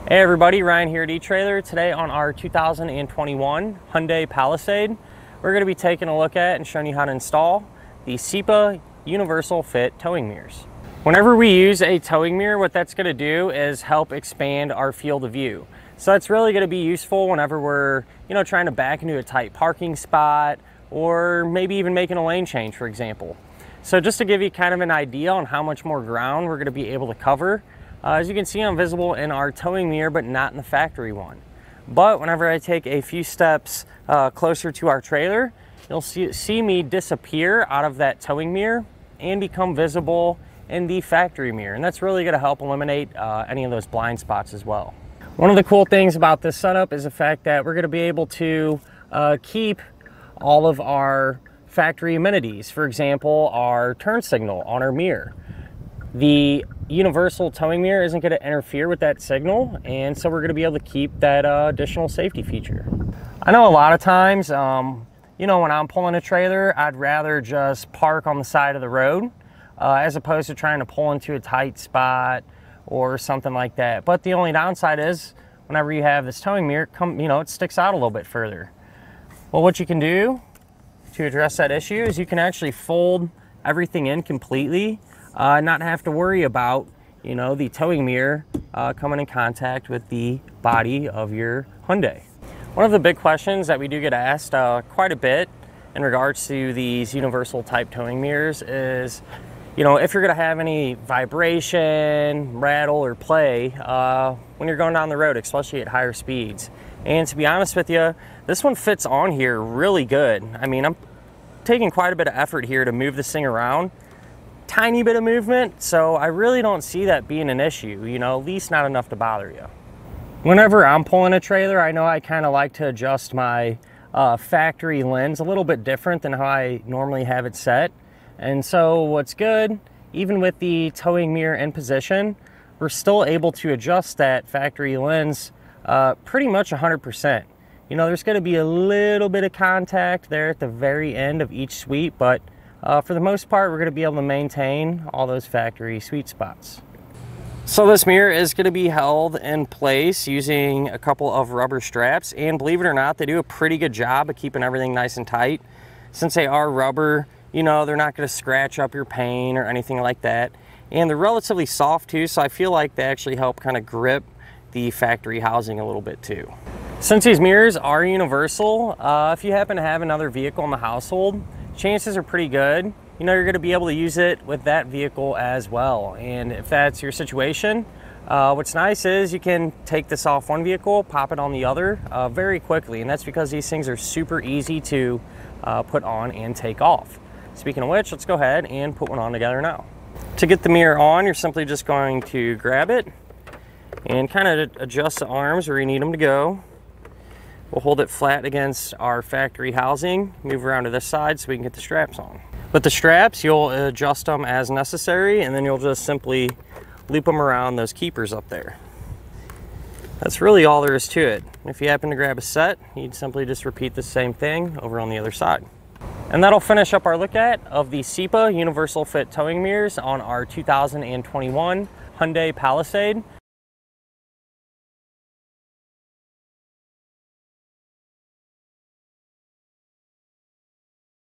Hey everybody, Ryan here at eTrailer. Today on our 2021 Hyundai Palisade, we're going to be taking a look at and showing you how to install the CIPA Universal Fit Towing Mirrors. Whenever we use a towing mirror, what that's going to do is help expand our field of view. So that's really going to be useful whenever we're, trying to back into a tight parking spot or maybe even making a lane change, for example. So just to give you kind of an idea on how much more ground we're going to be able to cover, as you can see, I'm visible in our towing mirror, but not in the factory one. But whenever I take a few steps closer to our trailer, you'll see me disappear out of that towing mirror and become visible in the factory mirror. And that's really going to help eliminate any of those blind spots as well. One of the cool things about this setup is the fact that we're going to be able to keep all of our factory amenities. For example, our turn signal on our mirror. The universal towing mirror isn't going to interfere with that signal, and so we're going to be able to keep that additional safety feature. I know a lot of times, when I'm pulling a trailer, I'd rather just park on the side of the road as opposed to trying to pull into a tight spot or something like that. But the only downside is whenever you have this towing mirror, it sticks out a little bit further. Well, what you can do to address that issue is you can actually fold everything in completely. Not have to worry about, the towing mirror coming in contact with the body of your Hyundai. One of the big questions that we do get asked quite a bit in regards to these universal type towing mirrors is, if you're going to have any vibration, rattle, or play when you're going down the road, especially at higher speeds. And to be honest with you, this one fits on here really good. I mean, I'm taking quite a bit of effort here to move this thing around. Tiny bit of movement, so I really don't see that being an issue, at least not enough to bother you. Whenever I'm pulling a trailer, I know I kind of like to adjust my factory lens a little bit different than how I normally have it set. And so what's good, even with the towing mirror in position, we're still able to adjust that factory lens pretty much 100%. There's going to be a little bit of contact there at the very end of each sweep, but for the most part, we're going to be able to maintain all those factory sweet spots. So this mirror is going to be held in place using a couple of rubber straps, and believe it or not, they do a pretty good job of keeping everything nice and tight. Since they are rubber, they're not going to scratch up your paint or anything like that. And they're relatively soft too, so I feel like they actually help kind of grip the factory housing a little bit too. Since these mirrors are universal, if you happen to have another vehicle in the household, chances are pretty good, you're going to be able to use it with that vehicle as well. And if that's your situation, what's nice is you can take this off one vehicle, pop it on the other very quickly. And that's because these things are super easy to put on and take off. Speaking of which, let's go ahead and put one on together now. To get the mirror on, you're simply just going to grab it and kind of adjust the arms where you need them to go. We'll hold it flat against our factory housing, move around to this side so we can get the straps on. With the straps, you'll adjust them as necessary, and then you'll just simply loop them around those keepers up there. That's really all there is to it. If you happen to grab a set, you'd simply just repeat the same thing over on the other side. And that'll finish up our look at of the CIPA Universal Fit Towing Mirrors on our 2021 Hyundai Palisade.